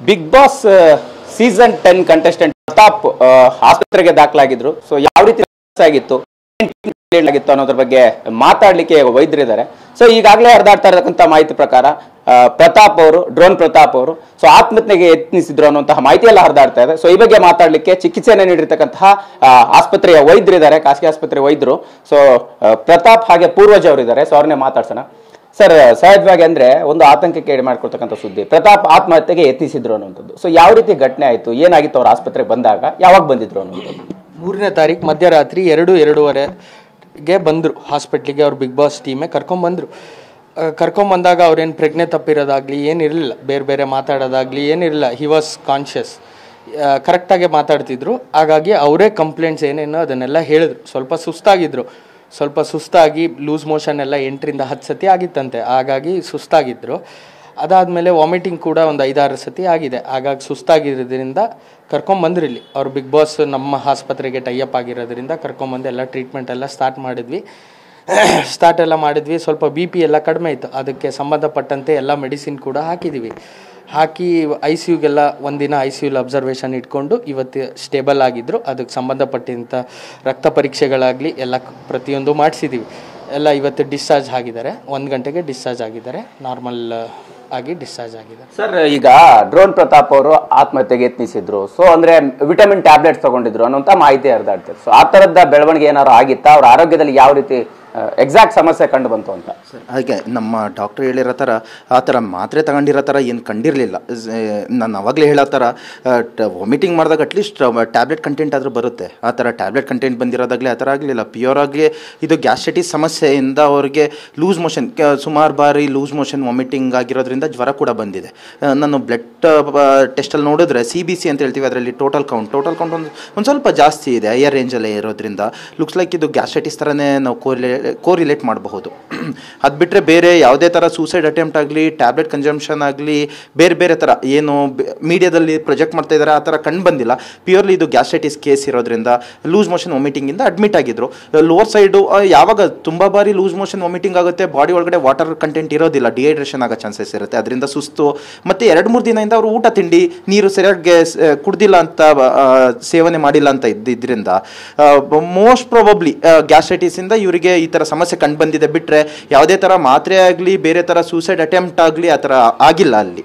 Big Boss season 10 contestant Pratap ಆಸ್ಪತ್ರೆಗೆ ದಾಖಲಾಗಿದ್ರು. So ಯಾವ ರೀತಿ ಆಗಿತ್ತು ಆಗಿತ್ತು ಅನ್ನೋದ್ರ ಬಗ್ಗೆ ಮಾತಾಡ್ಲಿಕ್ಕೆ ವೈದ್ಯರಿದ್ದಾರೆ. ಸೊ ಈಗಾಗಲೇ ಹರಿದಾಡ್ತಾ ಇರತಕ್ಕಂಥ ಮಾಹಿತಿ ಪ್ರಕಾರ ಪ್ರತಾಪ್ ಅವರು, ಡ್ರೋನ್ ಪ್ರತಾಪ್ ಅವರು ಆತ್ಮಹತ್ಯೆಗೆ ಯತ್ನಿಸಿದ್ರು ಅನ್ನುವಂತಹ ಮಾಹಿತಿ ಎಲ್ಲ ಹರಿದಾಡ್ತಾ ಇದೆ. ಸೊ ಈ ಬಗ್ಗೆ ಮಾತಾಡ್ಲಿಕ್ಕೆ ಚಿಕಿತ್ಸೆಯನ್ನು ನೀಡಿರ್ತಕ್ಕಂತಹ ಆಸ್ಪತ್ರೆಯ ವೈದ್ಯರಿದ್ದಾರೆ, ಖಾಸಗಿ ಆಸ್ಪತ್ರೆ ವೈದ್ಯರು. ಸೊ ಪ್ರತಾಪ್ ಹಾಗೆ ಪೂರ್ವಜ್ ಅವರು ಇದ್ದಾರೆ. ಸೊ ಅವ್ರನ್ನೇ ಮಾತಾಡ್ಸೋಣ. ಸರ್, ಸಹಜವಾಗಿ ಅಂದ್ರೆ ಒಂದು ಆತಂಕಕ್ಕೆ ಎಡೆ ಮಾಡ್ಕೊಳ್ತಕ್ಕಂಥ ಸುದ್ದಿ, ಪ್ರತಾಪ್ ಆತ್ಮಹತ್ಯೆಗೆ ಯತ್ನಿಸಿದ್ರು ಅನ್ನುವಂಥದ್ದು. ಸೊ ಯಾವ ರೀತಿ ಘಟನೆ ಆಯ್ತು, ಏನಾಗಿತ್ತು, ಅವ್ರ ಆಸ್ಪತ್ರೆಗೆ ಬಂದಾಗ ಯಾವಾಗ ಬಂದಿದ್ರು ಅನ್ನುವಂಥದ್ದು? 3ನೇ ತಾರೀಕು ಮಧ್ಯರಾತ್ರಿ 2-2:30ಗೆ ಬಂದರು ಹಾಸ್ಪಿಟ್ಲಿಗೆ. ಅವ್ರು ಬಿಗ್ ಬಾಸ್ ಟೀಮೇ ಕರ್ಕೊಂಬಂದರು. ಕರ್ಕೊಂಬಂದಾಗ ಅವ್ರೇನು ಪ್ರಜ್ಞೆ ತಪ್ಪಿರೋದಾಗಲಿ ಏನಿರಲಿಲ್ಲ, ಬೇರೆ ಮಾತಾಡೋದಾಗಲಿ ಏನಿರಲಿಲ್ಲ. ಹಿ ವಾಸ್ ಕಾನ್ಷಿಯಸ್, ಕರೆಕ್ಟಾಗಿ ಮಾತಾಡ್ತಿದ್ರು. ಹಾಗಾಗಿ ಅವರೇ ಕಂಪ್ಲೇಂಟ್ಸ್ ಏನೇನೋ ಅದನ್ನೆಲ್ಲ ಹೇಳಿದ್ರು. ಸ್ವಲ್ಪ ಸುಸ್ತಾಗಿ ಲೂಸ್ ಮೋಷನ್ ಎಲ್ಲ 8-10 ಸತಿ ಆಗಿತ್ತಂತೆ. ಹಾಗಾಗಿ ಸುಸ್ತಾಗಿದ್ದರು. ಅದಾದಮೇಲೆ ವಾಮಿಟಿಂಗ್ ಕೂಡ ಒಂದು 5-6 ಸತಿ ಆಗಿದೆ. ಹಾಗಾಗಿ ಸುಸ್ತಾಗಿರೋದ್ರಿಂದ ಕರ್ಕೊಂಬಂದ್ರು. ಇಲ್ಲಿ ಅವ್ರು ಬಿಗ್ ಬಾಸ್ ನಮ್ಮ ಆಸ್ಪತ್ರೆಗೆ ಟೈಅಪ್ ಆಗಿರೋದ್ರಿಂದ ಕರ್ಕೊಂಬಂದು ಎಲ್ಲ ಟ್ರೀಟ್ಮೆಂಟ್ ಎಲ್ಲ ಸ್ಟಾರ್ಟ್ ಮಾಡಿದ್ವಿ. ಸ್ವಲ್ಪ BP ಎಲ್ಲ ಕಡಿಮೆ ಇತ್ತು. ಅದಕ್ಕೆ ಸಂಬಂಧಪಟ್ಟಂತೆ ಎಲ್ಲ ಮೆಡಿಸಿನ್ ಕೂಡ ಹಾಕಿ ICUಗೆಲ್ಲ ಒಂದಿನ ICUಲಿ ಅಬ್ಸರ್ವೇಷನ್ ಇಟ್ಕೊಂಡು ಇವತ್ತು ಸ್ಟೇಬಲ್ ಆಗಿದ್ದರು. ಅದಕ್ಕೆ ಸಂಬಂಧಪಟ್ಟಂಥ ರಕ್ತ ಪರೀಕ್ಷೆಗಳಾಗಲಿ ಎಲ್ಲ ಪ್ರತಿಯೊಂದು ಮಾಡಿಸಿದ್ದೀವಿ. ಎಲ್ಲ ಇವತ್ತು ಡಿಸ್ಚಾರ್ಜ್ ಆಗಿದ್ದಾರೆ. 1 ಗಂಟೆಗೆ ಡಿಸ್ಚಾರ್ಜ್ ಆಗಿದ್ದಾರೆ. ನಾರ್ಮಲ್ ಆಗಿ ಡಿಸ್ಚಾರ್ಜ್ ಆಗಿದೆ. ಸರ್, ಈಗ ಡ್ರೋನ್ ಪ್ರತಾಪ್ ಅವರು ಆತ್ಮಹತ್ಯೆಗೆ ಯತ್ನಿಸಿದ್ರು. ಸೊ ಅಂದ್ರೆ ವಿಟಮಿನ್ ಟ್ಯಾಬ್ಲೆಟ್ಸ್ ತಗೊಂಡಿದ್ರು ಅನ್ನೋಂಥ ಮಾಹಿತಿ ಹರಿದಾಡ್ತಾರೆ. ಸೊ ಆ ತರದ ಬೆಳವಣಿಗೆ ಏನಾದ್ರು ಆಗಿತ್ತಾ? ಅವ್ರ ಆರೋಗ್ಯದಲ್ಲಿ ಯಾವ ರೀತಿ ಎಕ್ಸಾಕ್ಟ್ ಸಮಸ್ಯೆ ಕಂಡು ಬಂತು ಅಂತ? ಸರ್, ಹಾಗೆ ನಮ್ಮ ಡಾಕ್ಟ್ರ್ ಹೇಳಿರೋ ಥರ ಆ ಥರ ಮಾತ್ರೆ ತಗೊಂಡಿರೋ ಥರ ಏನು ಕಂಡಿರಲಿಲ್ಲ. ನಾನು ಅವಾಗಲೇ ಹೇಳೋ ಥರ ವಾಮಿಟಿಂಗ್ ಮಾಡಿದಾಗ ಅಟ್ಲೀಸ್ಟ್ ಟ್ಯಾಬ್ಲೆಟ್ ಕಂಟೆಂಟ್ ಆದರೂ ಬರುತ್ತೆ. ಆ ಥರ ಟ್ಯಾಬ್ಲೆಟ್ ಕಂಟೆಂಟ್ ಬಂದಿರೋದಾಗಲಿ ಆ ಥರ ಆಗಲಿಲ್ಲ. ಪ್ಯೂರ್ ಆಗಿ ಇದು ಗ್ಯಾಸ್ಟ್ರೈಟಿಸ್ ಸಮಸ್ಯೆಯಿಂದ ಅವ್ರಿಗೆ ಲೂಸ್ ಮೋಷನ್, ಸುಮಾರು ಬಾರಿ ಲೂಸ್ ಮೋಷನ್ ವಾಮಿಟಿಂಗ್ ಆಗಿರೋದ್ರಿಂದ ಜ್ವರ ಕೂಡ ಬಂದಿದೆ. ನಾನು ಬ್ಲಡ್ ಟೆಸ್ಟಲ್ಲಿ ನೋಡಿದ್ರೆ CBC ಅಂತ ಹೇಳ್ತೀವಿ, ಅದರಲ್ಲಿ ಟೋಟಲ್ ಕೌಂಟ್ ಒಂದು ಸ್ವಲ್ಪ ಜಾಸ್ತಿ ಇದೆ, ಹೈಯರ್ ರೇಂಜಲ್ಲೇ ಇರೋದ್ರಿಂದ ಲುಕ್ಸ್ ಲೈಕ್ ಇದು ಗ್ಯಾಸ್ಟ್ರೈಟಿಸ್ ಥರನೇ ನಾವು ಕೋರಿಲೇಟ್ ಮಾಡಬಹುದು. ಅದು ಬಿಟ್ಟರೆ ಬೇರೆ ಯಾವುದೇ ಥರ ಸೂಸೈಡ್ ಅಟೆಂಪ್ಟ್ ಆಗಲಿ, ಟ್ಯಾಬ್ಲೆಟ್ ಕನ್ಸಂಪ್ಷನ್ ಆಗಲಿ, ಬೇರೆ ಥರ ಏನು ಮೀಡಿಯಾದಲ್ಲಿ ಪ್ರೊಜೆಕ್ಟ್ ಮಾಡ್ತಾ ಇದ್ದಾರೆ ಆ ಥರ ಕಂಡು ಬಂದಿಲ್ಲ. ಪ್ಯೂರ್ಲಿ ಇದು ಗ್ಯಾಸ್ಟ್ರೈಟಿಸ್ ಕೇಸ್ ಇರೋದ್ರಿಂದ ಲೂಸ್ ಮೋಷನ್ ವಾಮಿಟಿಂಗಿಂದ ಅಡ್ಮಿಟ್ ಆಗಿದ್ರು. ಲೋವರ್ ಸೈಡು ಯಾವಾಗ ತುಂಬ ಬಾರಿ ಲೂಸ್ ಮೋಷನ್ ವಾಮಿಟಿಂಗ್ ಆಗುತ್ತೆ, ಬಾಡಿ ಒಳಗಡೆ ವಾಟರ್ ಕಂಟೆಂಟ್ ಇರೋದಿಲ್ಲ, ಡಿಹೈಡ್ರೇಷನ್ ಆಗೋ ಚಾನ್ಸಸ್ ಇರುತ್ತೆ. ಅದರಿಂದ ಸುಸ್ತು, ಮತ್ತು 2-3 ದಿನದಿಂದ ಅವರು ಊಟ ತಿಂಡಿ ನೀರು ಸರಿಯಾಗಿ ಕುಡ್ದಿಲ್ಲ ಅಂತ, ಸೇವನೆ ಮಾಡಿಲ್ಲ ಅಂತ ಇದ್ರಿಂದ ಮೋಸ್ಟ್ ಪ್ರಾಬಬ್ಲಿ ಗ್ಯಾಸ್ಟ್ರೈಟಿಸಿಂದ ಇವರಿಗೆ ಈ ಥರ ಸಮಸ್ಯೆ ಕಂಡು ಬಂದಿದೆ. ಬಿಟ್ಟರೆ ಯಾವುದೇ ಥರ ಮಾತ್ರೆ ಆಗಲಿ, ಬೇರೆ ಥರ ಸೂಸೈಡ್ ಅಟೆಂಪ್ಟ್ ಆಗಲಿ ಆ ಥರ ಆಗಿಲ್ಲ ಅಲ್ಲಿ.